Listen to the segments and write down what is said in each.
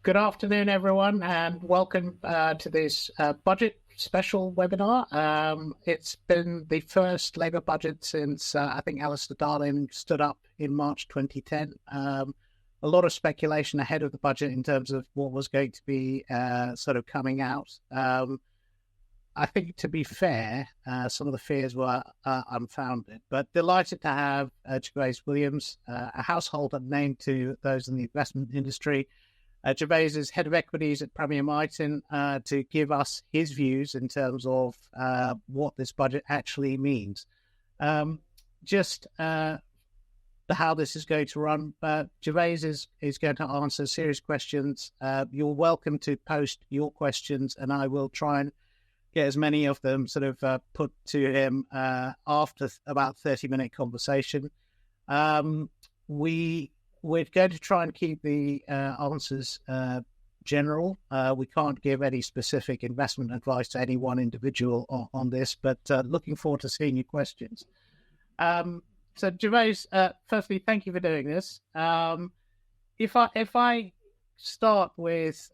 Good afternoon, everyone, and welcome to this budget special webinar. It's been the first Labour budget since I think Alistair Darling stood up in March 2010. A lot of speculation ahead of the budget in terms of what was going to be sort of coming out. I think, to be fair, some of the fears were unfounded, but delighted to have Gervais Williams, a household name to those in the investment industry. Gervais is head of equities at Premier Miton to give us his views in terms of what this budget actually means. Just how this is going to run. Gervais is going to answer serious questions. You're welcome to post your questions, and I will try and get as many of them sort of put to him after about 30-minute conversation. We're going to try and keep the answers general. We can't give any specific investment advice to any one individual on this, but looking forward to seeing your questions. So Gervais, firstly, thank you for doing this. If I start with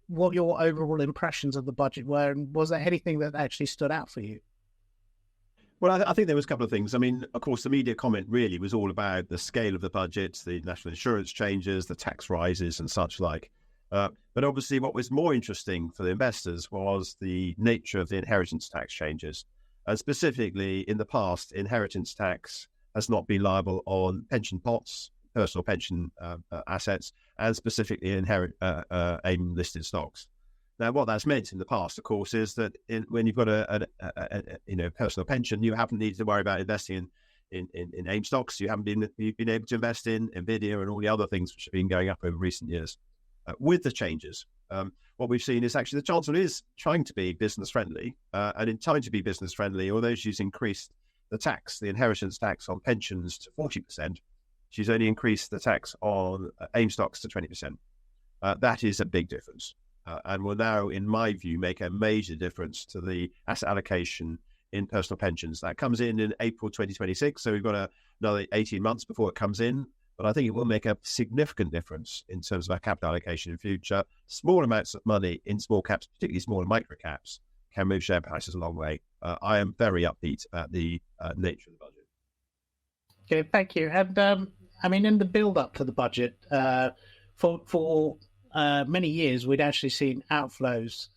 what your overall impressions of the budget were, and was there anything that actually stood out for you? Well, I think there was a couple of things. I mean, of course, the media comment really was all about the scale of the budget, the national insurance changes, the tax rises and such like. But obviously what was more interesting for the investors was the nature of the inheritance tax changes. And specifically, in the past, inheritance tax has not been liable on pension pots, personal pension assets, and specifically AIM-listed stocks. Now, what that's meant in the past, of course, is that when you've got a personal pension, you haven't needed to worry about investing in AIM stocks. You've been able to invest in NVIDIA and all the other things which have been going up over recent years. With the changes, what we've seen is actually the Chancellor is trying to be business friendly, and in trying to be business friendly, although she's increased the inheritance tax on pensions to 40%, she's only increased the tax on AIM stocks to 20%. That is a big difference. And will now, in my view, make a major difference to the asset allocation in personal pensions. That comes in April 2026, so we've got another 18 months before it comes in. But I think it will make a significant difference in terms of our capital allocation in future. Small amounts of money in small caps, particularly small and micro caps, can move share prices a long way. I am very upbeat about the nature of the budget. Okay, thank you. And I mean, in the build-up to the budget, for many years, we'd actually seen outflows,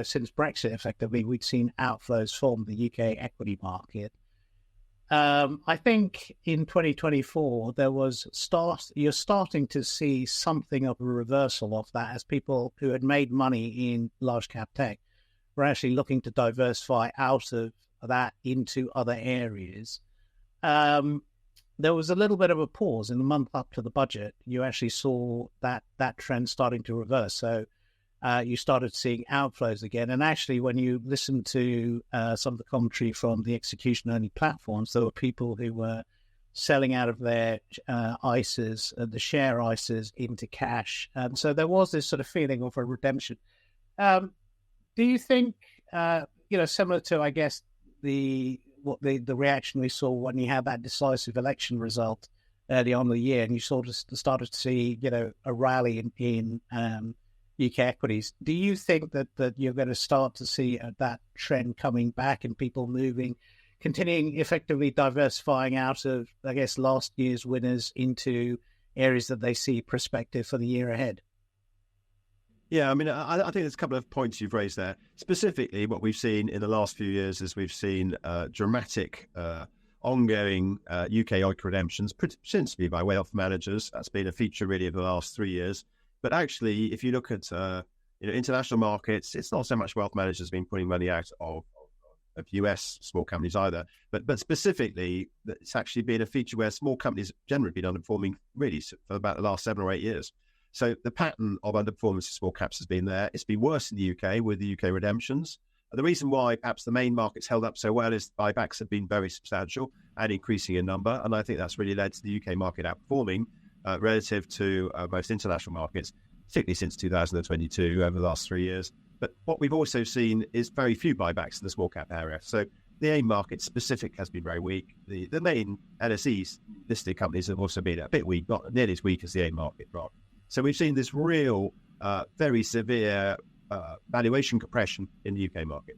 since Brexit, effectively, we'd seen outflows from the UK equity market. I think in 2024, you're starting to see something of a reversal of that as people who had made money in large cap tech were actually looking to diversify out of that into other areas. There was a little bit of a pause in the month up to the budget. You actually saw that trend starting to reverse. So you started seeing outflows again. And actually, when you listen to some of the commentary from the execution-only platforms, there were people who were selling out of their ISAs, the share ISAs, into cash. So there was this sort of feeling of a redemption. Do you think, similar to, I guess, the reaction we saw when you had that decisive election result early on in the year, and you sort of started to see, a rally in UK equities. Do you think that you're going to start to see that trend coming back and people continuing effectively diversifying out of, I guess, last year's winners into areas that they see prospective for the year ahead? Yeah, I mean, I think there's a couple of points you've raised there. Specifically, what we've seen in the last few years is we've seen dramatic ongoing UK OIC redemptions, principally by wealth managers. That's been a feature really of the last 3 years. But actually, if you look at international markets, it's not so much wealth managers been putting money out of US small companies either. But specifically, it's actually been a feature where small companies have generally been underperforming really for about the last 7 or 8 years. So the pattern of underperformance of small caps has been there. It's been worse in the UK with the UK redemptions. The reason why perhaps the main markets held up so well is buybacks have been very substantial and increasing in number. And I think that's really led to the UK market outperforming relative to most international markets, particularly since 2022 over the last 3 years. But what we've also seen is very few buybacks in the small cap area. So the AIM market specific has been very weak. The main LSEs listed companies have also been a bit weak, not nearly as weak as the AIM market. So we've seen this real, very severe valuation compression in the UK market.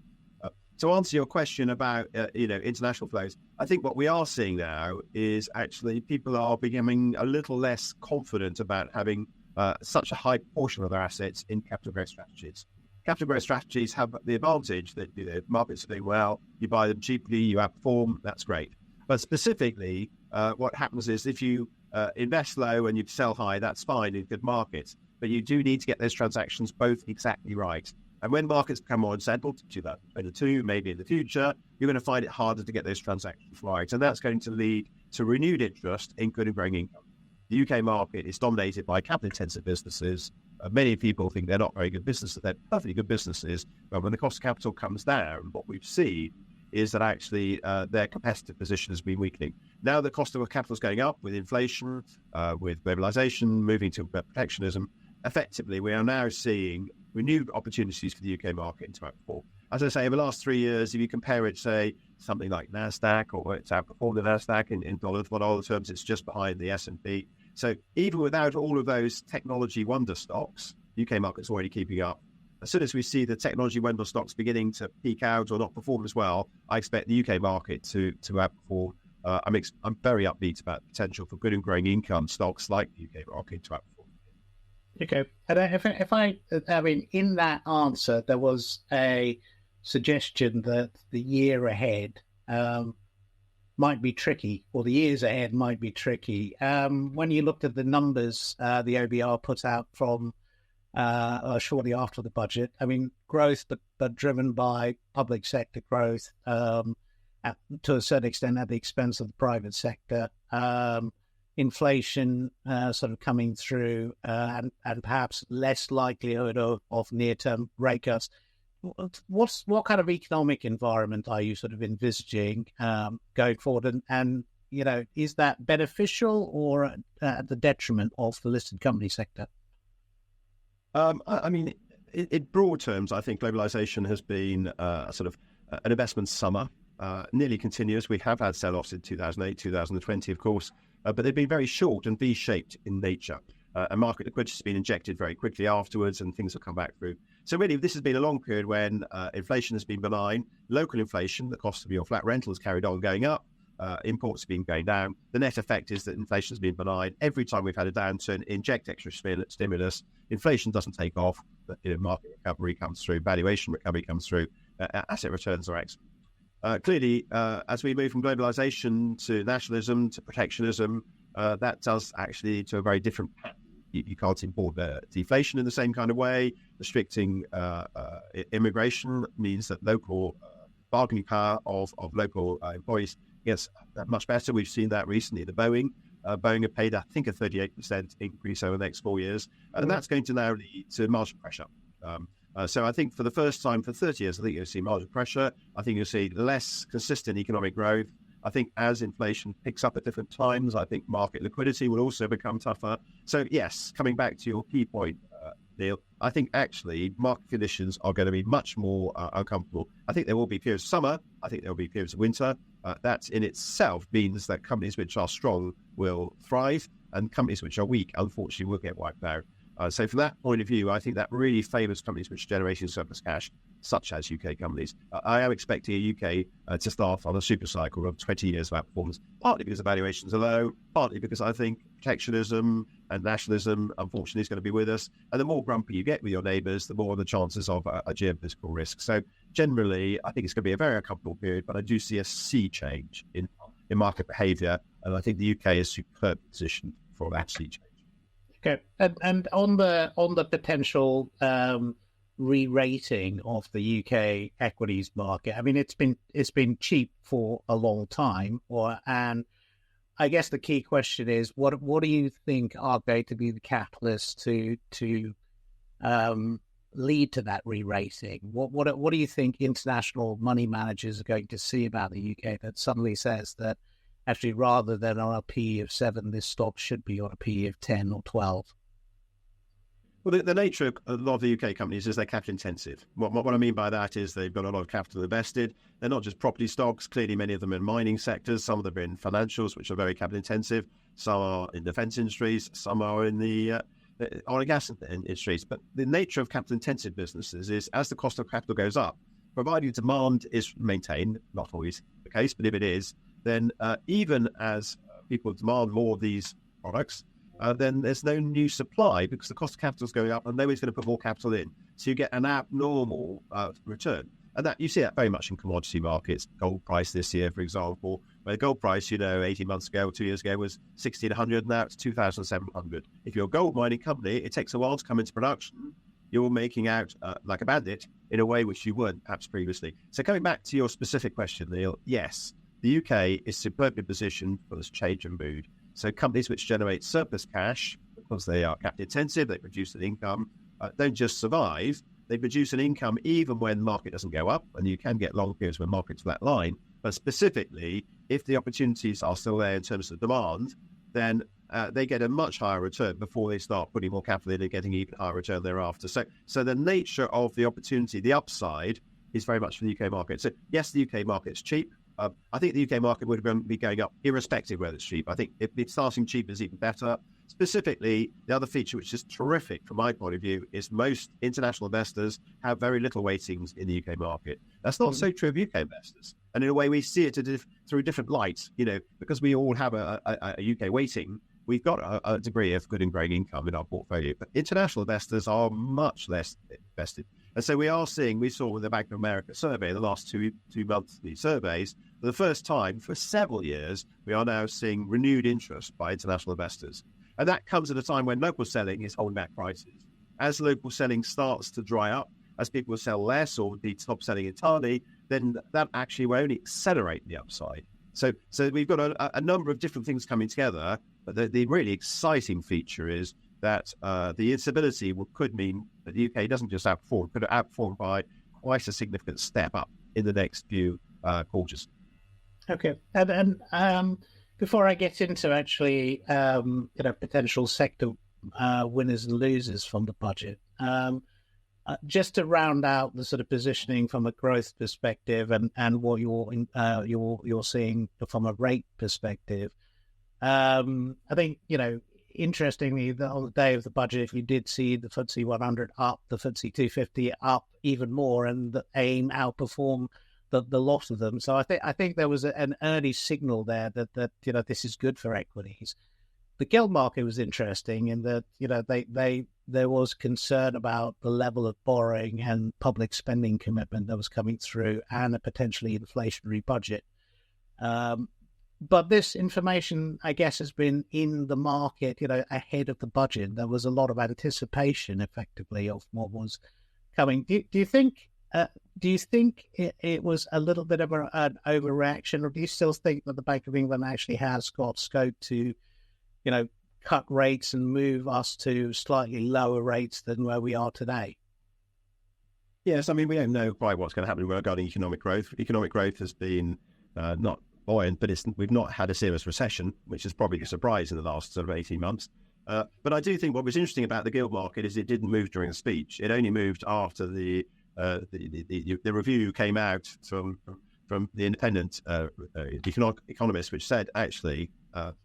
To answer your question about international flows, I think what we are seeing now is actually people are becoming a little less confident about having such a high proportion of their assets in capital growth strategies. Capital growth strategies have the advantage that markets are doing well, you buy them cheaply, you outperform, that's great. But specifically, what happens is if you invest low and you sell high, that's fine in good markets. But you do need to get those transactions both exactly right. And when markets become more unsettled, 2022, maybe in the future, you're going to find it harder to get those transactions right. And that's going to lead to renewed interest in good and growing income. The UK market is dominated by capital-intensive businesses. Many people think they're not very good businesses. They're perfectly good businesses. But when the cost of capital comes down, what we've seen is that actually their competitive position has been weakening. Now the cost of capital is going up with inflation, with globalization, moving to protectionism. Effectively, we are now seeing renewed opportunities for the UK market to outperform. As I say, over the last 3 years, if you compare it, say, something like NASDAQ, or it's outperformed the NASDAQ in dollar terms, it's just behind the S&P. So even without all of those technology wonder stocks, UK market's already keeping up. As soon as we see the technology wonder stocks beginning to peak out or not perform as well, I expect the UK market to outperform. I'm very upbeat about the potential for good and growing income stocks like the UK market to outperform. Okay. And I mean, in that answer, there was a suggestion that the year ahead might be tricky, or the years ahead might be tricky. When you looked at the numbers the OBR put out from shortly after the budget, I mean, growth, but driven by public sector growth to a certain extent at the expense of the private sector. Inflation sort of coming through and perhaps less likelihood of near-term rate cuts. What kind of economic environment are you sort of envisaging going forward? And is that beneficial or at the detriment of the listed company sector? I mean, in broad terms, I think globalization has been sort of an investment summer, nearly continuous. We have had sell-offs in 2008, 2020, of course, but they've been very short and V-shaped in nature. And market liquidity has been injected very quickly afterwards, and things have come back through. So really, this has been a long period when inflation has been benign. Local inflation, the cost of your flat rental, has carried on going up. Imports have been going down. The net effect is that inflation has been benign. Every time we've had a downturn, inject extra stimulus. Inflation doesn't take off. Market recovery comes through. Valuation recovery comes through. Asset returns are excellent. Clearly, as we move from globalization to nationalism to protectionism, that does actually lead to a very different path. You can't import deflation in the same kind of way. Restricting immigration means that local bargaining power of local employees gets much better. We've seen that recently. The Boeing have paid, I think, a 38% increase over the next 4 years. And that's going to now lead to margin pressure. So I think for the first time for 30 years, I think you'll see margin pressure. I think you'll see less consistent economic growth. I think as inflation picks up at different times, I think market liquidity will also become tougher. So yes, coming back to your key point, Neil, I think actually market conditions are going to be much more uncomfortable. I think there will be periods of summer. I think there will be periods of winter. That in itself means that companies which are strong will thrive, and companies which are weak, unfortunately, will get wiped out. So from that point of view, I think that really favours companies which are generating surplus cash, such as UK companies. I am expecting a UK to start on a super cycle of 20 years of outperformance, partly because the valuations are low, partly because I think protectionism and nationalism, unfortunately, is going to be with us. And the more grumpy you get with your neighbours, the more the chances of a geopolitical risk. So generally, I think it's going to be a very uncomfortable period, but I do see a sea change in market behaviour. And I think the UK is superbly positioned for that sea change. Okay, and on the potential re-rating of the UK equities market, I mean, it's been cheap for a long time, and I guess the key question is, what do you think are going to be the catalysts to lead to that re-rating? What do you think international money managers are going to see about the UK that suddenly says that actually, rather than on a PE of 7, this stock should be on a PE of 10 or 12? Well, the nature of a lot of the UK companies is they're capital intensive. What I mean by that is they've got a lot of capital invested. They're not just property stocks. Clearly, many of them are in mining sectors. Some of them are in financials, which are very capital intensive. Some are in defence industries. Some are in the oil and gas industries. But the nature of capital-intensive businesses is as the cost of capital goes up, provided demand is maintained, not always the case, but if it is, then even as people demand more of these products, then there's no new supply because the cost of capital is going up and nobody's going to put more capital in. So you get an abnormal return. And that you see that very much in commodity markets. Gold price this year, for example, where the gold price, 18 months ago, 2 years ago, was 1,600, now it's 2,700. If you're a gold mining company, it takes a while to come into production. You're making out like a bandit in a way which you weren't perhaps previously. So coming back to your specific question, Neil, yes, the UK is superbly positioned for this change in mood. So companies which generate surplus cash, because they are capital intensive, they produce an income, don't just survive, they produce an income even when the market doesn't go up, and you can get long periods when markets flatline. But specifically, if the opportunities are still there in terms of demand, then they get a much higher return before they start putting more capital in and getting even higher return thereafter. So the nature of the opportunity, the upside, is very much for the UK market. So yes, the UK market's cheap. I think the UK market would be going up irrespective whether it's cheap. I think if it's starting cheap is even better. Specifically, the other feature which is terrific from my point of view is most international investors have very little weightings in the UK market. That's not so true of UK investors. And in a way, we see it through different lights, because we all have a UK weighting. We've got a degree of good and growing income in our portfolio, but international investors are much less invested. And so we saw with the Bank of America survey, the last two monthly surveys, for the first time for several years, we are now seeing renewed interest by international investors. And that comes at a time when local selling is holding back prices. As local selling starts to dry up, as people sell less or indeed stop selling entirely, then that actually will only accelerate the upside. So we've got a number of different things coming together, but the really exciting feature is that the instability could mean that the UK doesn't just outperform, could outperform by quite a significant step up in the next few quarters. Okay, and before I get into actually potential sector winners and losers from the budget, just to round out the sort of positioning from a growth perspective and what you're seeing from a rate perspective, I think interestingly, on the day of the budget, you did see the FTSE 100 up, the FTSE 250 up even more, and the AIM outperform the lot of them. So I think there was an early signal there that this is good for equities. The gilt market was interesting in that there was concern about the level of borrowing and public spending commitment that was coming through, and a potentially inflationary budget. But this information, I guess, has been in the market, ahead of the budget. There was a lot of anticipation, effectively, of what was coming. Do you think it was a little bit of an overreaction, or do you still think that the Bank of England actually has got scope to, cut rates and move us to slightly lower rates than where we are today? Yes, I mean, we don't know quite what's going to happen regarding economic growth. Economic growth has been not buoyant, but we've not had a serious recession, which is probably a surprise in the last sort of 18 months. But I do think what was interesting about the gilt market is it didn't move during the speech. It only moved after the review came out from the independent economists, which said actually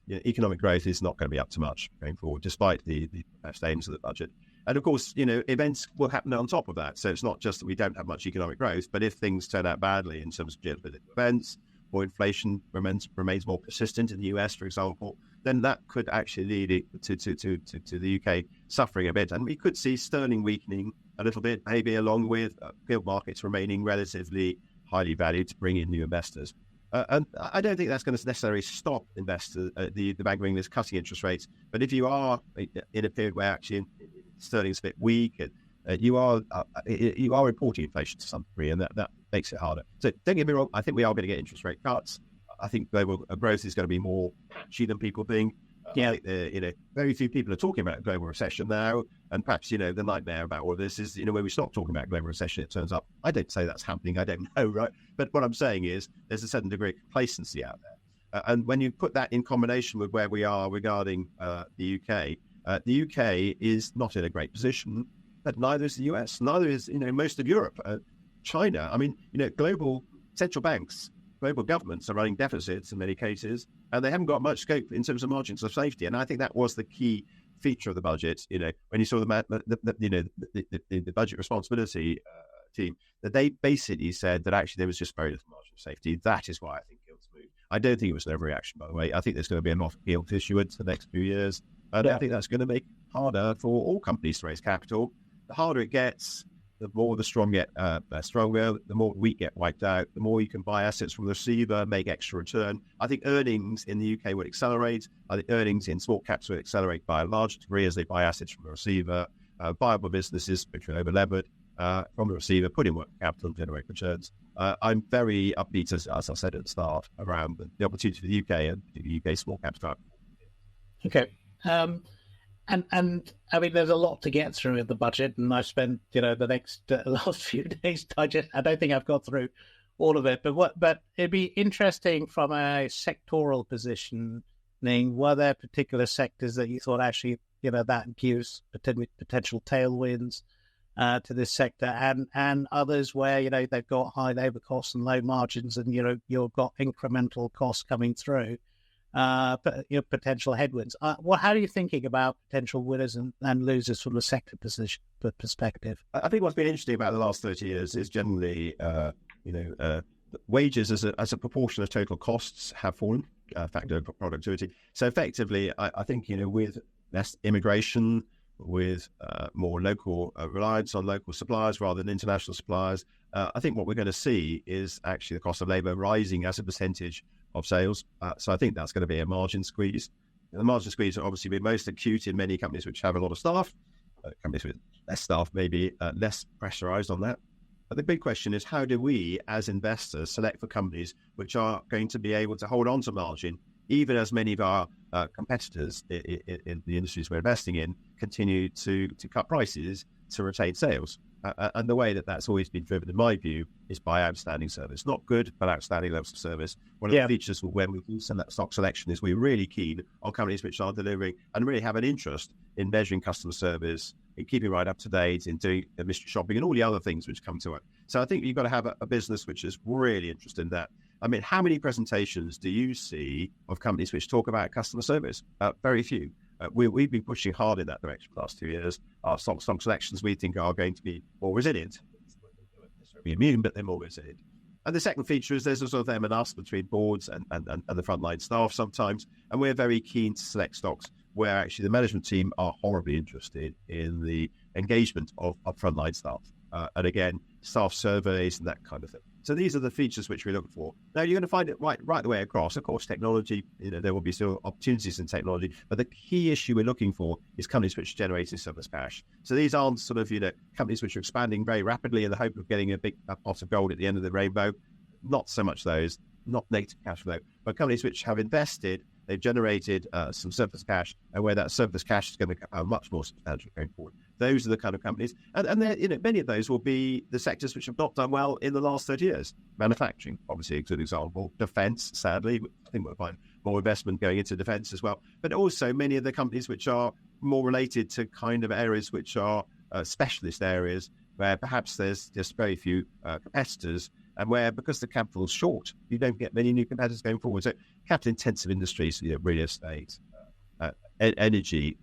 economic growth is not going to be up to much going forward, despite the best aims of the budget. And of course, events will happen on top of that. So it's not just that we don't have much economic growth, but if things turn out badly in terms of geopolitical events, or inflation remains more persistent in the US, for example, then that could actually lead to the UK suffering a bit. And we could see sterling weakening a little bit, maybe along with gilt markets remaining relatively highly valued to bring in new investors. And I don't think that's going to necessarily stop investors, the Bank of England is cutting interest rates. But if you are in a period where actually sterling's a bit weak, and you are reporting inflation to some degree, and that makes it harder. So don't get me wrong, I think we are going to get interest rate cuts. I think global growth is going to be more patchy than people think. Yeah. I think very few people are talking about global recession now, and perhaps the nightmare about all this is when we stop talking about global recession, it turns up. I don't say that's happening. I don't know, right? But what I'm saying is there's a certain degree of complacency out there, and when you put that in combination with where we are regarding the UK is not in a great position, but neither is the US, neither is most of Europe, China. I mean, global central banks, global governments are running deficits in many cases, and they haven't got much scope in terms of margins of safety. And I think that was the key feature of the budget, when you saw the budget responsibility team, that they basically said that actually there was just very little margin of safety. That is why I think gilts moved. I don't think it was an overreaction, by the way. I think there's going to be a lot of gilt issuance the next few years. And I think that's going to make it harder for all companies to raise capital. The harder it gets, the more the strong get stronger, the more weak get wiped out, the more you can buy assets from the receiver, make extra return. I think earnings in the UK would accelerate. I think earnings in small caps would accelerate by a large degree as they buy assets from the receiver. Viable businesses, which are over-levered, from the receiver, put in working capital and generate returns. I'm very upbeat, as I said at the start, around the opportunity for the UK and the UK small caps. Okay. And I mean, there's a lot to get through in the budget, and I've spent the last few days digest. I don't think I've got through all of it, but it'd be interesting from a sectoral positioning. Were there particular sectors that you thought actually that gives potential tailwinds to this sector, and others where they've got high labour costs and low margins, and you've got incremental costs coming through? Potential headwinds. How are you thinking about potential winners and losers from the sector perspective? I think what's been interesting about the last 30 years is generally, wages as a proportion of total costs have fallen, factor of productivity. So effectively, I think, with less immigration, with more local reliance on local suppliers rather than international suppliers, I think what we're going to see is actually the cost of labour rising as a percentage of sales. So I think that's going to be a margin squeeze. And the margin squeeze will obviously be most acute in many companies which have a lot of staff. Companies with less staff may be less pressurised on that. But the big question is, how do we, as investors, select for companies which are going to be able to hold on to margin, even as many of our competitors in the industries we're investing in continue to cut prices to retain sales? And the way that's always been driven, in my view, is by outstanding service. Not good, but outstanding levels of service. One of the features when we do stock selection is we're really keen on companies which are delivering and really have an interest in measuring customer service, in keeping right up to date, in doing mystery shopping and all the other things which come to it. So I think you've got to have a business which is really interested in that. I mean, how many presentations do you see of companies which talk about customer service? Very few. We've been pushing hard in that direction for the last 2 years. Our stock selections, we think, are going to be more resilient. Not necessarily immune, but they're more resilient. And the second feature is there's a sort of them and us between boards and the frontline staff sometimes. And we're very keen to select stocks where actually the management team are horribly interested in the engagement of frontline staff. And again, staff surveys and that kind of thing. So these are the features which we look for. Now, you're going to find it right the way across. Of course, technology, there will be still opportunities in technology, but the key issue we're looking for is companies which are generating surplus cash. So these aren't sort of, companies which are expanding very rapidly in the hope of getting a big pot of gold at the end of the rainbow. Not so much those, not negative cash flow, but companies which have invested, they've generated some surplus cash, and where that surplus cash is going to become much more substantial going forward. Those are the kind of companies, and many of those will be the sectors which have not done well in the last 30 years. Manufacturing, obviously, a good example. Defence, sadly, I think we'll find more investment going into defence as well. But also many of the companies which are more related to kind of areas which are specialist areas, where perhaps there's just very few competitors, and where, because the capital's short, you don't get many new competitors going forward. So capital-intensive industries, real estate, energy,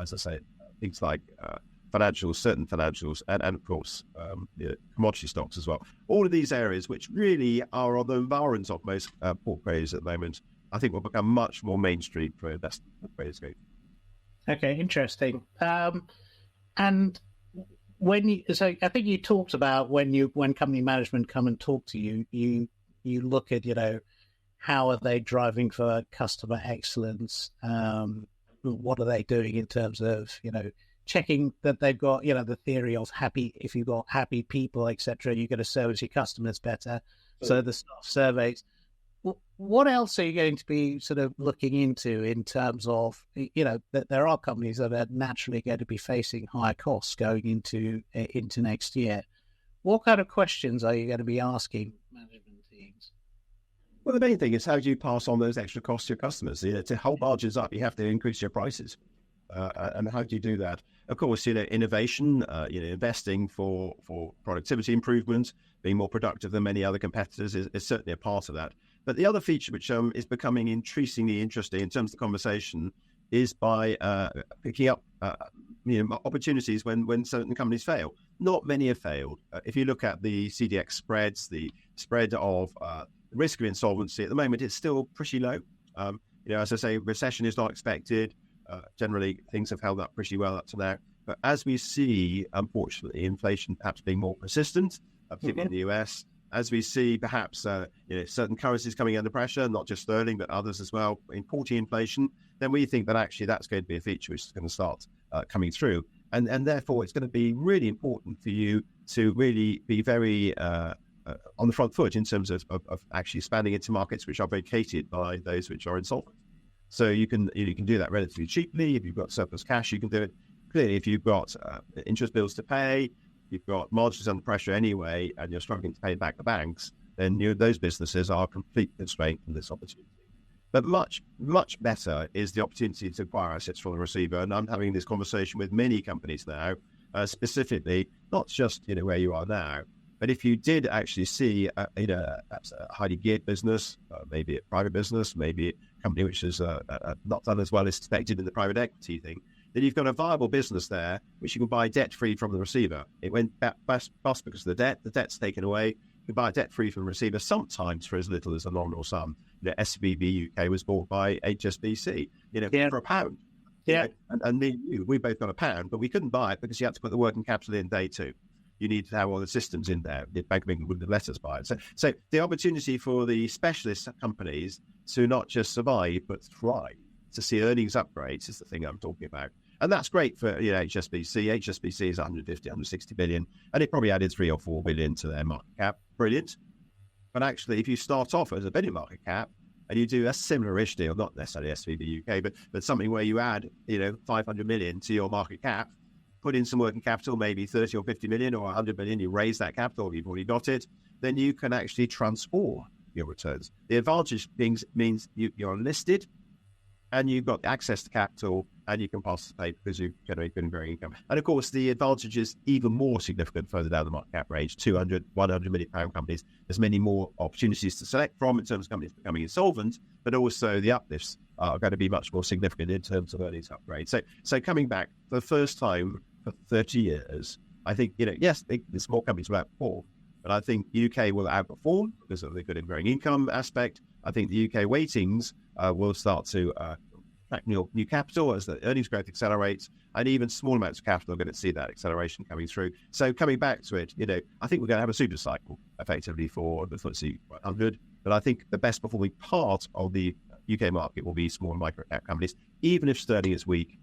as I say, things like financials, certain financials, and of course, commodity stocks as well. All of these areas, which really are on the margins of most portfolios at the moment, I think will become much more mainstream for investment portfolios going. Okay, interesting. And so I think you talked about when company management come and talk to you, you look at how are they driving for customer excellence? What are they doing in terms of checking that they've got the theory of happy. If you've got happy people, etc., you're going to service your customers better. So the staff surveys. What else are you going to be sort of looking into in terms of, that there are companies that are naturally going to be facing higher costs going into next year? What kind of questions are you going to be asking management teams? Well, the main thing is, how do you pass on those extra costs to your customers? To hold margins up, you have to increase your prices. And how do you do that? Of course, innovation, investing for productivity improvement, being more productive than many other competitors is certainly a part of that. But the other feature which is becoming increasingly interesting in terms of the conversation is by picking up opportunities when certain companies fail. Not many have failed. If you look at the CDX spreads, the spread of risk of insolvency at the moment, it's still pretty low. As I say, recession is not expected. Generally, things have held up pretty well up to now. But as we see, unfortunately, inflation perhaps being more persistent, particularly in the US, as we see perhaps certain currencies coming under pressure, not just sterling, but others as well, importing inflation, then we think that actually that's going to be a feature which is going to start coming through. And therefore, it's going to be really important for you to really be very on the front foot in terms of actually expanding into markets which are vacated by those which are insolvent. So you can do that relatively cheaply. If you've got surplus cash, you can do it. Clearly, if you've got interest bills to pay, you've got margins under pressure anyway, and you're struggling to pay back the banks, then those businesses are completely constrained from this opportunity. But much, much better is the opportunity to acquire assets from the receiver. And I'm having this conversation with many companies now, specifically, not just where you are now, but if you did actually see perhaps a highly geared business, maybe a private business, maybe a company which is not done as well as expected in the private equity thing, then you've got a viable business there which you can buy debt-free from the receiver. It went bust because of the debt's taken away. You can buy it debt-free from the receiver, sometimes for as little as a nominal sum. SVB UK was bought by HSBC, for £1. Yeah. And me and you, we both got £1, but we couldn't buy it because you had to put the working capital in day two. You need to have all the systems in there. The Bank of England wouldn't let us buy it. So the opportunity for the specialist companies to not just survive, but thrive, to see earnings upgrades is the thing I'm talking about. And that's great for HSBC. HSBC is 150, 160 billion, and it probably added 3 or 4 billion to their market cap. Brilliant. But actually, if you start off as a billion market cap and you do a similar-ish deal, not necessarily SVB UK, but something where you add 500 million to your market cap, put in some working capital, maybe 30 or 50 million or 100 million, you raise that capital, you've already got it, then you can actually transform your returns. The advantage means you're listed and you've got access to capital and you can participate because you generate good and growing income. And of course, the advantage is even more significant further down the market cap range, 200, 100 million pound companies. There's many more opportunities to select from in terms of companies becoming insolvent, but also the uplifts are going to be much more significant in terms of earnings upgrade. So coming back for the first time for 30 years, I think, yes, the small companies will outperform, but I think UK will outperform because of the good and growing income aspect. I think the UK weightings will start to attract new capital as the earnings growth accelerates, and even small amounts of capital are going to see that acceleration coming through. So coming back to it, I think we're going to have a super cycle effectively for the FTSE 100, but I think the best performing part of the UK market will be small and micro cap companies, even if sterling is weak,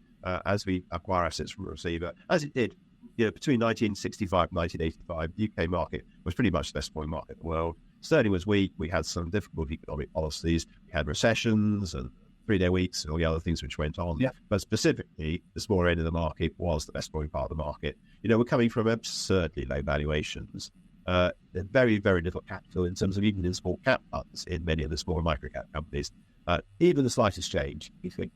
as we acquire assets from a receiver, as it did between 1965 and 1985. The UK market was pretty much the best performing market in the world. Sterling was weak. We had some difficult economic policies. We had recessions and 3-day weeks and all the other things which went on. Yeah. But specifically, the smaller end of the market was the best performing part of the market. We're coming from absurdly low valuations. Very, very little capital in terms of even in small cap funds in many of the smaller micro cap companies. Even the slightest change, you think,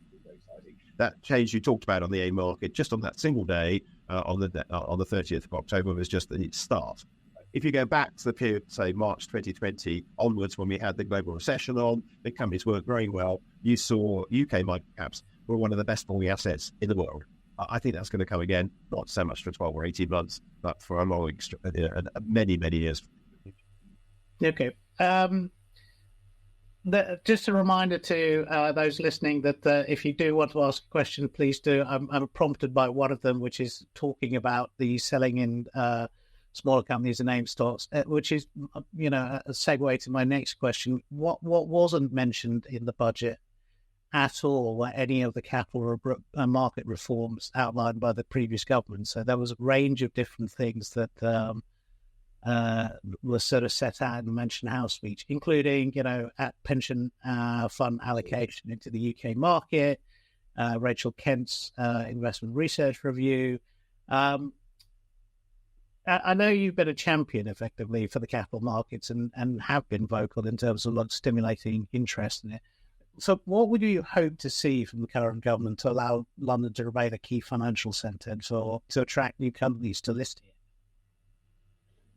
that change you talked about on the AIM market, just on that single day, on the 30th of October, was just the start. If you go back to the period, say March 2020 onwards, when we had the global recession on, the companies weren't growing well, you saw UK microcaps were one of the best performing assets in the world. I think that's going to come again, not so much for 12 or 18 months, but for a long, many, many years. Okay. Just a reminder to those listening that if you do want to ask a question, please do. I'm prompted by one of them, which is talking about the selling in smaller companies and AIM stocks, which is, a segue to my next question. What wasn't mentioned in the budget at all were any of the capital market reforms outlined by the previous government? So there was a range of different things that was sort of set out in the Mansion House speech, including, at pension fund allocation into the UK market, Rachel Kent's investment research review. I know you've been a champion, effectively, for the capital markets and have been vocal in terms of stimulating interest in it. So what would you hope to see from the current government to allow London to remain a key financial centre to attract new companies to list here?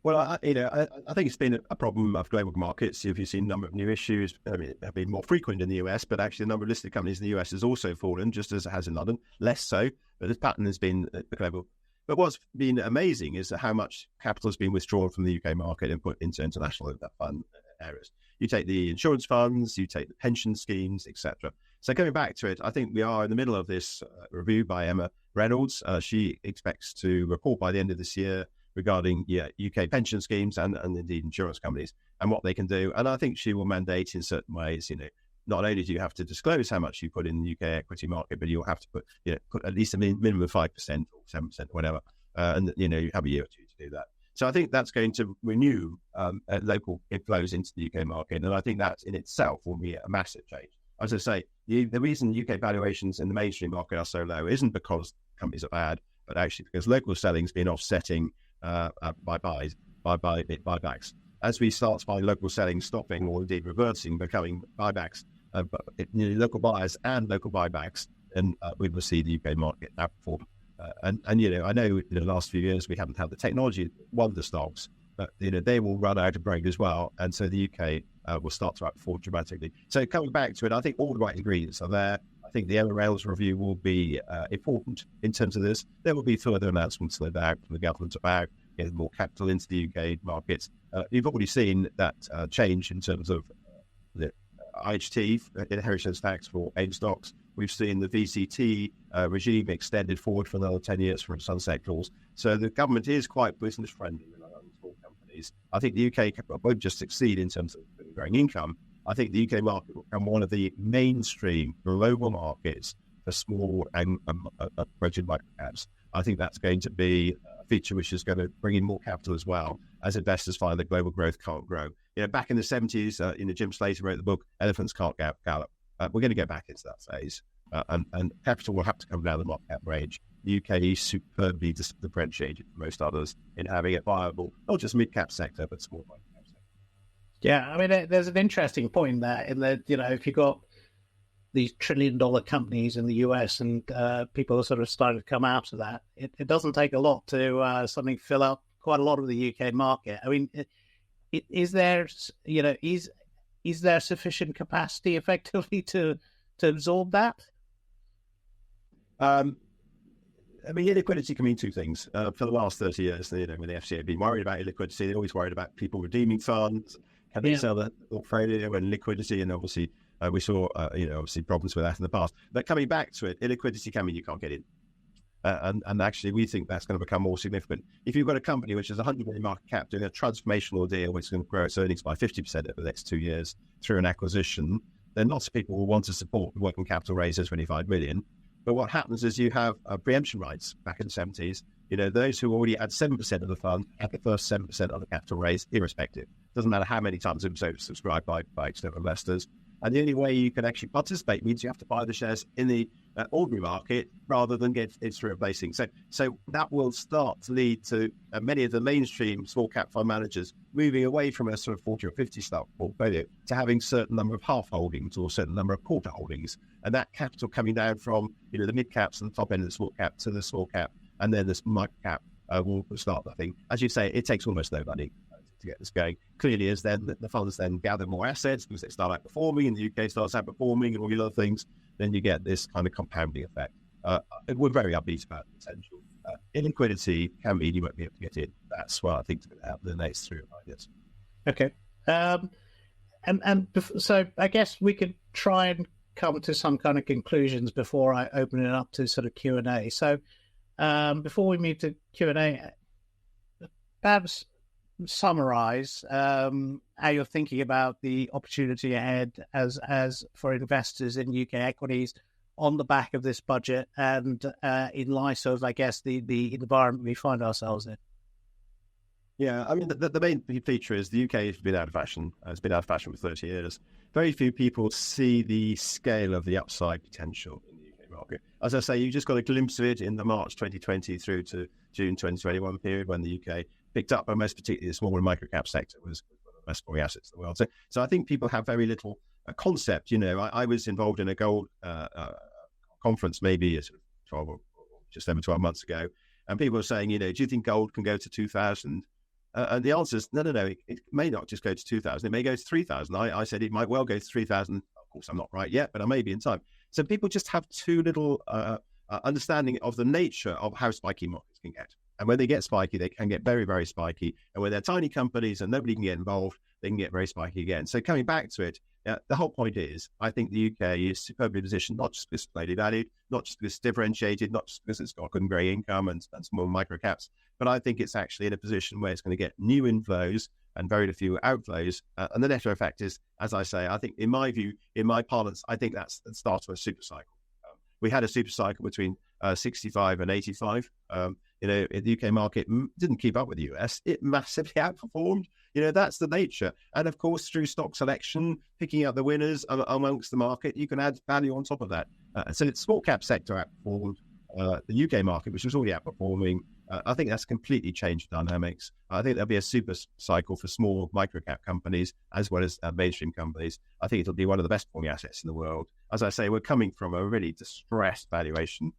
Well, I think it's been a problem of global markets. If you've seen a number of new issues, I mean, have been more frequent in the US, but actually the number of listed companies in the US has also fallen, just as it has in London, less so. But this pattern has been global. But what's been amazing is how much capital has been withdrawn from the UK market and put into international fund areas. You take the insurance funds, you take the pension schemes, etc. So going back to it, I think we are in the middle of this review by Emma Reynolds. She expects to report by the end of this year regarding UK pension schemes and indeed insurance companies and what they can do. And I think she will mandate in certain ways, not only do you have to disclose how much you put in the UK equity market, but you'll have to put at least a minimum of 5% or 7% or whatever. And, you have a year or two to do that. So I think that's going to renew local inflows into the UK market. And I think that in itself will be a massive change. As I say, the reason UK valuations in the mainstream market are so low isn't because companies are bad, but actually because local selling's been offsetting buybacks. As we start to find local selling stopping or indeed reversing, becoming buybacks, local buyers and local buybacks, and we will see the UK market outperform. And I know in the last few years we haven't had the technology wonder stocks, but they will run out of break as well, and so the UK will start to outperform dramatically. So coming back to it, I think all the right ingredients are there. I think the Emma Reynolds review will be important in terms of this. There will be further announcements from the government about getting more capital into the UK markets. You've already seen that change in terms of the IHT, inheritance tax for AIM stocks. We've seen the VCT regime extended forward for another 10 years from sunset clause. So the government is quite business friendly with small companies. I think the UK won't just succeed in terms of growing income. I think the UK market will become one of the mainstream global markets for small and approaching microcaps. I think that's going to be a feature which is going to bring in more capital as well, as investors find that global growth can't grow. Back in the 70s, Jim Slater wrote the book, Elephants Can't Gallop. We're going to go back into that phase. And capital will have to come down the market cap range. The UK is superbly differentiated from most others in having a viable, not just mid-cap sector, but small micro-cap sector. Yeah, I mean, there's an interesting point there in that, if you've got these trillion-dollar companies in the US and people are sort of starting to come out of that, it doesn't take a lot to suddenly fill up quite a lot of the UK market. I mean, is there sufficient capacity effectively to absorb that? I mean, illiquidity can mean two things. For the last 30 years, when the FCA have been worried about illiquidity, they're always worried about people redeeming funds. Can they sell the portfolio and liquidity? And obviously, we saw, obviously problems with that in the past. But coming back to it, illiquidity can mean you can't get in. And actually, we think that's going to become more significant. If you've got a company which is 100 million market cap doing a transformational deal which is going to grow its earnings by 50% over the next 2 years through an acquisition, then lots of people will want to support the working capital raise of 25 million. But what happens is you have preemption rights back in the 70s. Those who already had 7% of the fund had the first 7% of the capital raise, irrespective. Doesn't matter how many times it was oversubscribed by external investors. And the only way you can actually participate means you have to buy the shares in the ordinary market rather than get it through a placing. So that will start to lead to many of the mainstream small cap fund managers moving away from a sort of 40 or 50 stock portfolio to having a certain number of half holdings or a certain number of quarter holdings. And that capital coming down from the mid caps and the top end of the small cap to the small cap, and then the micro cap will start. I think, as you say, it takes almost no money to get this going. Clearly, as then the funds then gather more assets because they start outperforming and the UK starts outperforming and all the other things, then you get this kind of compounding effect. We're very upbeat about the potential. Illiquidity can mean you won't be able to get in. That's what I think is going to happen in the next 3 or 5 years. Okay. So I guess we could try and come to some kind of conclusions before I open it up to sort of Q&A. So before we move to Q&A, perhaps summarize how you're thinking about the opportunity ahead as for investors in UK equities on the back of this budget and in light of, I guess, the environment we find ourselves in. Yeah, I mean, the main feature is the UK has been out of fashion. It's been out of fashion for 30 years. Very few people see the scale of the upside potential in the UK market. As I say, you just got a glimpse of it in the March 2020 through to June 2021 period when the UK picked up, but most particularly the small and micro cap sector was one of the best performing assets in the world. So I think people have very little concept. I was involved in a gold conference maybe 12 or just over 12 months ago, and people were saying, do you think gold can go to 2,000? And the answer is no. It may not just go to 2,000. It may go to 3,000. I said it might well go to 3,000. Of course, I'm not right yet, but I may be in time. So people just have too little understanding of the nature of how spiky markets can get. And when they get spiky, they can get very, very spiky. And when they're tiny companies and nobody can get involved, they can get very spiky again. So coming back to it, the whole point is, I think the UK is superbly positioned, not just because it's highly valued, not just because it's differentiated, not just because it's got good and grey income and small micro caps, but I think it's actually in a position where it's going to get new inflows and very few outflows. And the net effect is, as I say, I think in my view, in my parlance, I think that's the start of a super cycle. We had a super cycle between 65 and 85. The UK market didn't keep up with the US. It massively outperformed. That's the nature. And of course, through stock selection, picking out the winners amongst the market, you can add value on top of that. So the small cap sector outperformed the UK market, which was already outperforming. I think that's completely changed dynamics. I think there'll be a super cycle for small micro cap companies as well as mainstream companies. I think it'll be one of the best performing assets in the world. As I say, we're coming from a really distressed valuation.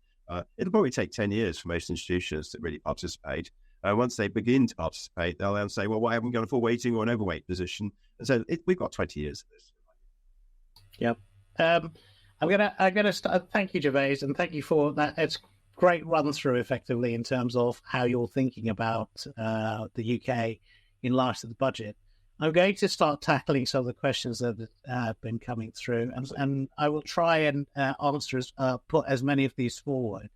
It'll probably take 10 years for most institutions to really participate. Once they begin to participate, they'll then say, well, why haven't we got a full weighting or an overweight position? And so we've got 20 years of this. Yep. I'm gonna start. Thank you, Gervais, and thank you for that. It's great run through, effectively, in terms of how you're thinking about the UK in light of the budget. I'm going to start tackling some of the questions that have been coming through, and I will try and put as many of these forward.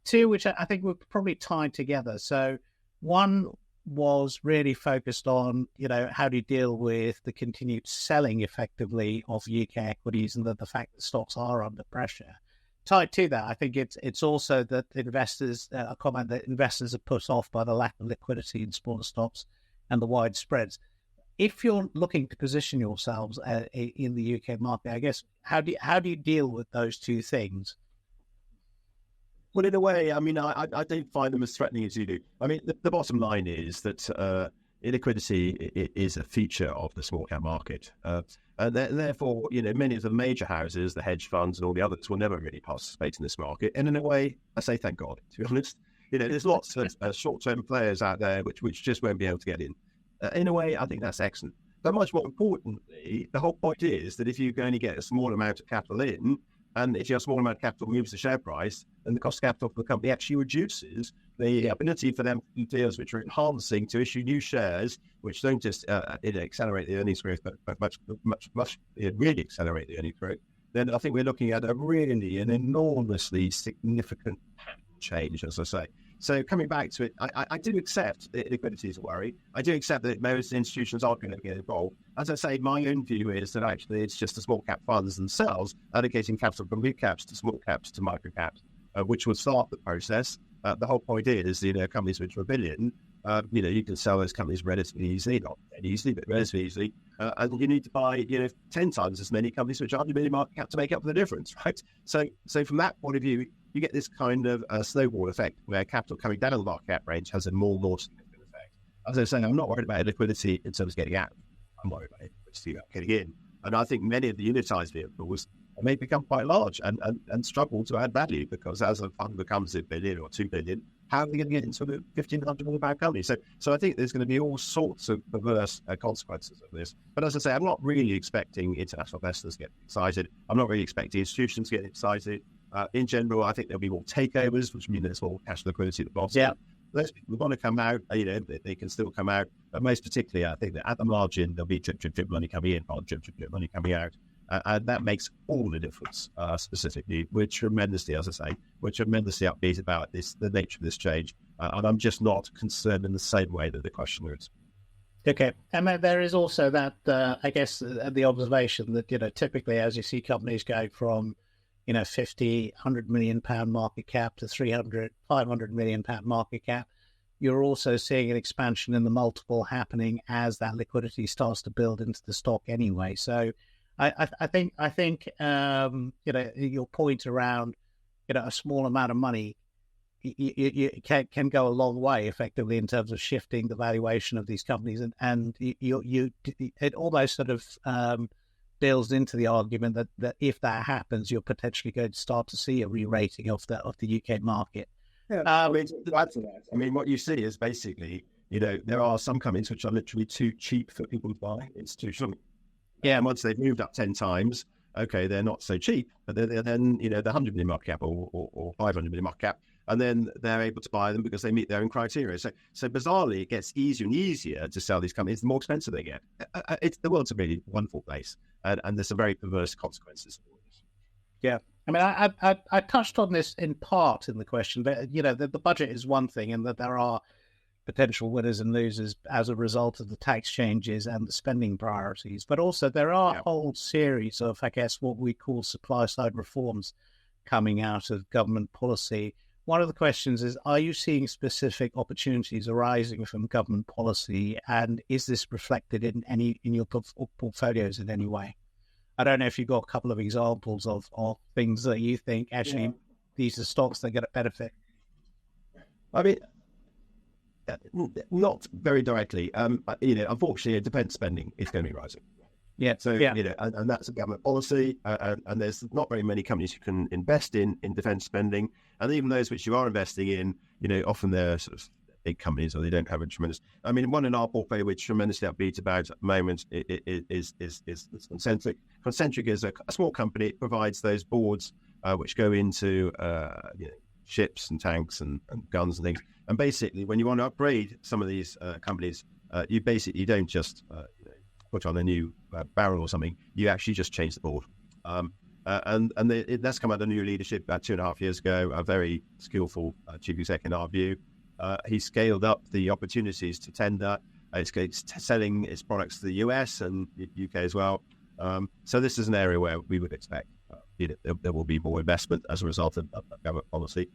Two, which I think were probably tied together. So one was really focused on, how do you deal with the continued selling, effectively, of UK equities and the fact that stocks are under pressure. Tied to that, I think it's also that investors, a comment that investors are put off by the lack of liquidity in smaller stocks and the wide spreads. If you're looking to position yourselves in the UK market, I guess, how do you deal with those two things? Well, in a way, I mean, I don't find them as threatening as you do. I mean, the bottom line is that illiquidity is a feature of the small cap market. And therefore, many of the major houses, the hedge funds and all the others will never really participate in this market. And in a way, I say thank God, to be honest. There's lots of short-term players out there which just won't be able to get in. In a way, I think that's excellent. But much more importantly, the whole point is that if you can only get a small amount of capital in, and if your small amount of capital moves the share price, then the cost of capital for the company actually reduces the ability for them to do deals which are enhancing to issue new shares, which don't just accelerate the earnings growth, but much really accelerate the earnings growth. Then I think we're looking at an enormously significant change, as I say. So coming back to it, I do accept that liquidity is a worry. I do accept that most institutions are going to get involved. As I say, my own view is that actually it's just the small cap funds themselves allocating capital from big caps to small caps to micro caps, which will start the process. The whole point is, companies which are $1 billion, you can sell those companies relatively easily, not very easily, but relatively easily. And you need to buy, 10 times as many companies which aren't $1 billion market cap to make up for the difference, right? So from that point of view, you get this kind of snowball effect where capital coming down the market cap range has a more significant effect. As I was saying, I'm not worried about liquidity in terms of getting out. I'm worried about liquidity about getting in. And I think many of the unitized vehicles may become quite large and struggle to add value because as a fund becomes $1 billion or $2 billion, how are they going to get into a £1,500 million company? So I think there's going to be all sorts of perverse consequences of this. But as I say, I'm not really expecting international investors to get excited. I'm not really expecting institutions to get excited. In general, I think there'll be more takeovers, which means there's more cash liquidity at the bottom. Yeah. Those people want to come out, they can still come out. But most particularly, I think that at the margin, there'll be drip money coming in, not drip money coming out. And that makes all the difference, specifically. We're tremendously, as I say, upbeat about the nature of this change. And I'm just not concerned in the same way that the questioner is. Okay. And there is also that, I guess, the observation that, typically as you see companies go from, 50, £100 million market cap to 300, £500 million market cap, you're also seeing an expansion in the multiple happening as that liquidity starts to build into the stock anyway. So I think your point around, a small amount of money, you can go a long way effectively in terms of shifting the valuation of these companies, and it almost sort of builds into the argument that if that happens, you're potentially going to start to see a re-rating of the UK market. Yeah, to add to that, what you see is basically there are some companies which are literally too cheap for people to buy institutionally. Yeah. And once they've moved up 10 times, okay, they're not so cheap, but then they're 100 million market cap or 500 million market cap, and then they're able to buy them because they meet their own criteria. So bizarrely, it gets easier and easier to sell these companies the more expensive they get. The world's a really wonderful place, and there's some very perverse consequences. Yeah. I mean, I touched on this in part in the question, but, the budget is one thing, and that there are potential winners and losers as a result of the tax changes and the spending priorities. But also there are a whole series of, I guess, what we call supply-side reforms coming out of government policy. One of the questions is, are you seeing specific opportunities arising from government policy, and is this reflected in your portfolios in any way? I don't know if you've got a couple of examples of things that you think actually these are stocks that are going to benefit. I mean, not very directly. Unfortunately, defence spending is going to be rising. Yeah. So, and that's a government policy, and there's not very many companies who can invest in defence spending. And even those which you are investing in, often they're sort of big companies, or they don't have a tremendous. I mean, one in our portfolio which tremendously upbeat about at the moment is Concentric. Concentric is a small company. It provides those boards which go into ships and tanks and guns and things. And basically, when you want to upgrade some of these companies, you don't just put on a new barrel or something. You actually just change the board. That's come out of new leadership about 2.5 years ago. A very skillful chief exec in our view. He scaled up the opportunities to tender. It's selling its products to the US and UK as well. So this is an area where we would expect there will be more investment as a result of government policy.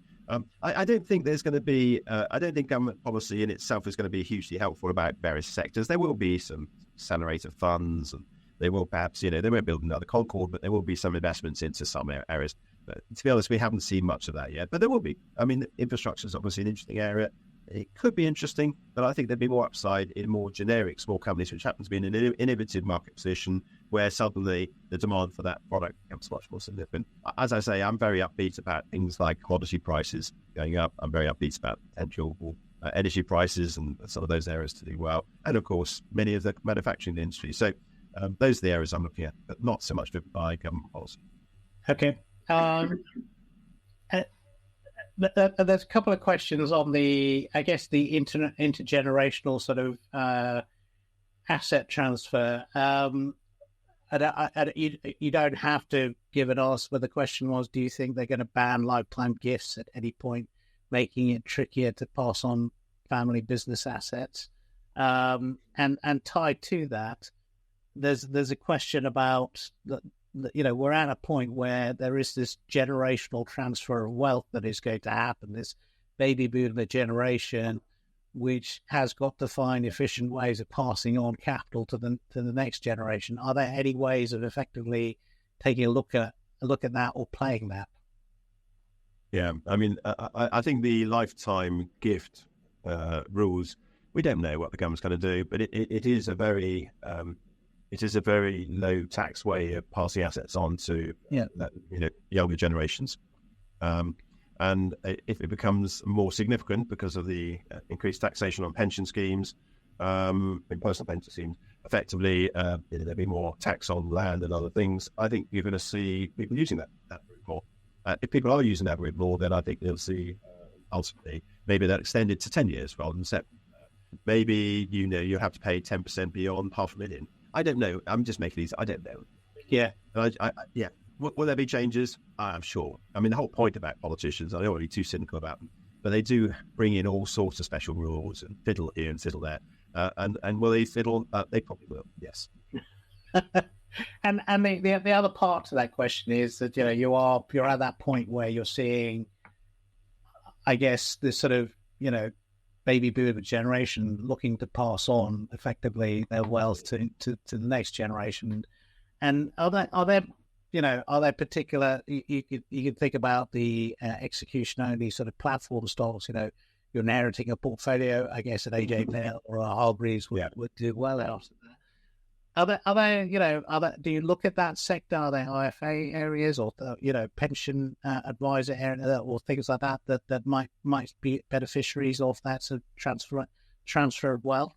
I don't think there's going to be. I don't think government policy in itself is going to be hugely helpful about various sectors. There will be some accelerator funds, and they will perhaps, they won't build another Concorde, but there will be some investments into some areas. But to be honest, we haven't seen much of that yet. But there will be. I mean, infrastructure is obviously an interesting area. It could be interesting, but I think there'd be more upside in more generic small companies, which happen to be in an innovative market position where suddenly the demand for that product becomes much more significant. As I say, I'm very upbeat about things like commodity prices going up. I'm very upbeat about potential energy prices and some of those areas to do well. And of course, many of the manufacturing industry. So those are the areas I'm looking at, but not so much driven by government policy. Okay. There's a couple of questions on the intergenerational sort of asset transfer. You don't have to give an answer, but the question was, do you think they're going to ban lifetime gifts at any point, making it trickier to pass on family business assets? And tied to that, there's a question about we're at a point where there is this generational transfer of wealth that is going to happen, this baby boomer generation, which has got to find efficient ways of passing on capital to the next generation. Are there any ways of effectively taking a look at that or playing that? Yeah, I mean, I think the lifetime gift rules, we don't know what the government's going to do, but it is a very low tax way of passing assets on to younger generations. And if it becomes more significant because of the increased taxation on pension schemes, in personal pension schemes, effectively there'll be more tax on land and other things. I think you're going to see people using that route more. If people are using that route more, then I think they'll see ultimately maybe that extended to 10 years rather than 7. Maybe you have to pay 10% beyond $500,000. I don't know. I'm just making these. I don't know. Yeah. Will there be changes? I'm sure. I mean, the whole point about politicians, I don't want to be too cynical about them, but they do bring in all sorts of special rules and fiddle here and fiddle there. And will they fiddle? They probably will. Yes. and the other part to that question is that you're at that point where you're seeing, I guess, this sort of baby boomer generation looking to pass on effectively their wealth to the next generation. And are there particular, you could think about the execution only sort of platform stocks, you're inheriting a portfolio, I guess an AJ Bell or a Hargreaves would do well out of that. Do you look at that sector? Are there IFA areas or pension advisor area or things like that might be beneficiaries of that sort of transferred well?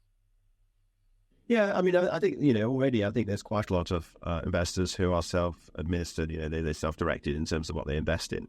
Yeah, I mean, I think, already I think there's quite a lot of investors who are self-administered, they're self-directed in terms of what they invest in.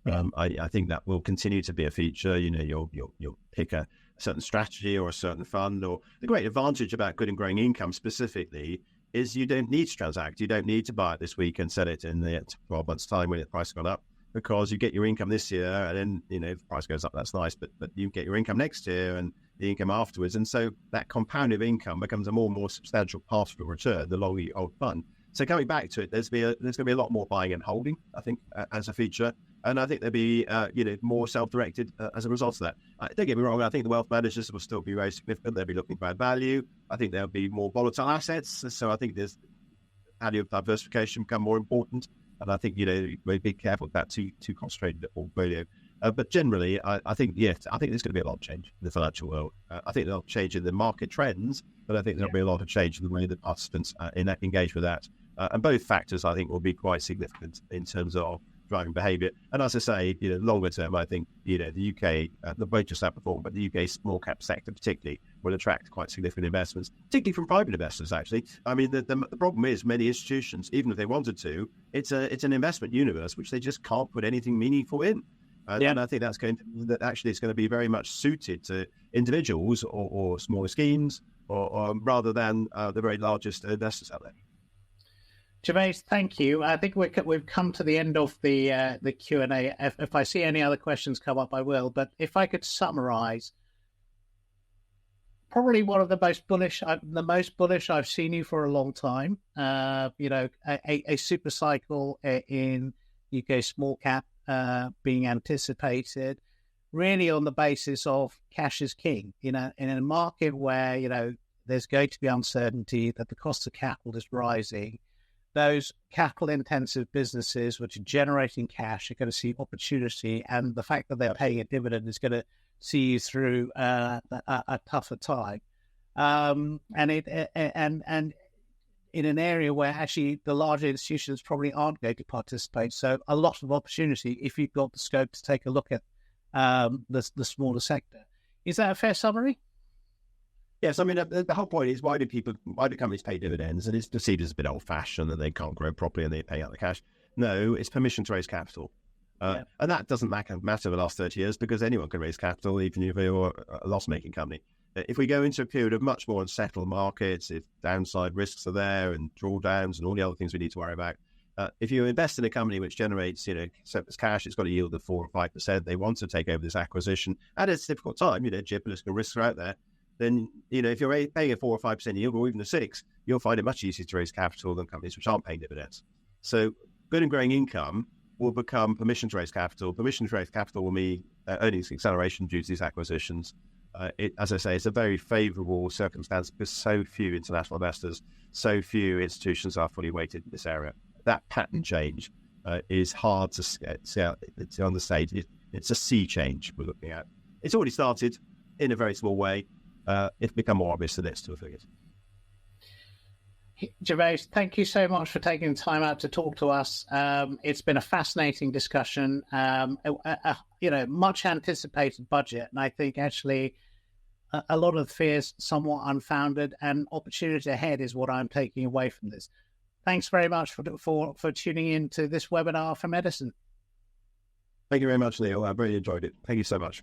I think that will continue to be a feature. You'll pick a certain strategy or a certain fund. Or the great advantage about good and growing income specifically is you don't need to transact. You don't need to buy it this week and sell it in the 12 months' time when the price has gone up, because you get your income this year, and then if the price goes up, that's nice, but you get your income next year and the income afterwards, and so that compounded income becomes a more and more substantial part of the return the longer you hold fund. So coming back to it, there's going to be a lot more buying and holding, I think, as a feature. And I think there'll be, more self-directed as a result of that. Don't get me wrong, I think the wealth managers will still be very significant. They'll be looking for value. I think there'll be more volatile assets. So I think there's value of diversification become more important. And I think, we'll be careful with that too concentrated portfolio. But generally, I think there's going to be a lot of change in the financial world. I think there'll change in the market trends, but I think there'll be a lot of change in the way that participants engage with that. And both factors, I think, will be quite significant in terms of driving behaviour. And as I say, longer term, I think, the UK, the both just outperformed, but the UK small cap sector particularly will attract quite significant investments, particularly from private investors, actually. I mean, the problem is many institutions, even if they wanted to, it's an investment universe which they just can't put anything meaningful in. And I think it's going to be very much suited to individuals or smaller schemes, or rather than the very largest investors out there. Gervais, thank you. I think we've come to the end of the Q&A. If I see any other questions come up, I will. But if I could summarise, probably one of the most bullish I've seen you for a long time. A super cycle in UK small cap being anticipated, really on the basis of cash is king. In a market where there's going to be uncertainty, that the cost of capital is rising. Those capital-intensive businesses which are generating cash are going to see opportunity, and the fact that they're paying a dividend is going to see you through a tougher time. And in an area where actually the larger institutions probably aren't going to participate, so a lot of opportunity if you've got the scope to take a look at the smaller sector. Is that a fair summary? Yes, I mean, the whole point is why do companies pay dividends? And it's perceived as a bit old-fashioned and they can't grow properly and they pay out the cash. No, it's permission to raise capital. And that doesn't matter the last 30 years, because anyone can raise capital, even if you're a loss-making company. If we go into a period of much more unsettled markets, if downside risks are there and drawdowns and all the other things we need to worry about, if you invest in a company which generates surplus cash, it's got a yield of 4 or 5%, they want to take over this acquisition, and it's a difficult time, geopolitical risks are out there, then, if you're paying a 4 or 5% yield, or even a 6, you'll find it much easier to raise capital than companies which aren't paying dividends. So good and growing income will become permission to raise capital. Permission to raise capital will mean earnings acceleration due to these acquisitions. As I say, it's a very favourable circumstance because so few international investors, so few institutions are fully weighted in this area. That pattern change is hard to see on the stage. It's a sea change we're looking at. It's already started in a very small way. It's become more obvious the next 2 figures. Gervais, thank you so much for taking the time out to talk to us. It's been a fascinating discussion, much anticipated budget. And I think actually a lot of the fears somewhat unfounded, and opportunity ahead is what I'm taking away from this. Thanks very much for tuning in to this webinar from Edison. Thank you very much, Leo. I really enjoyed it. Thank you so much.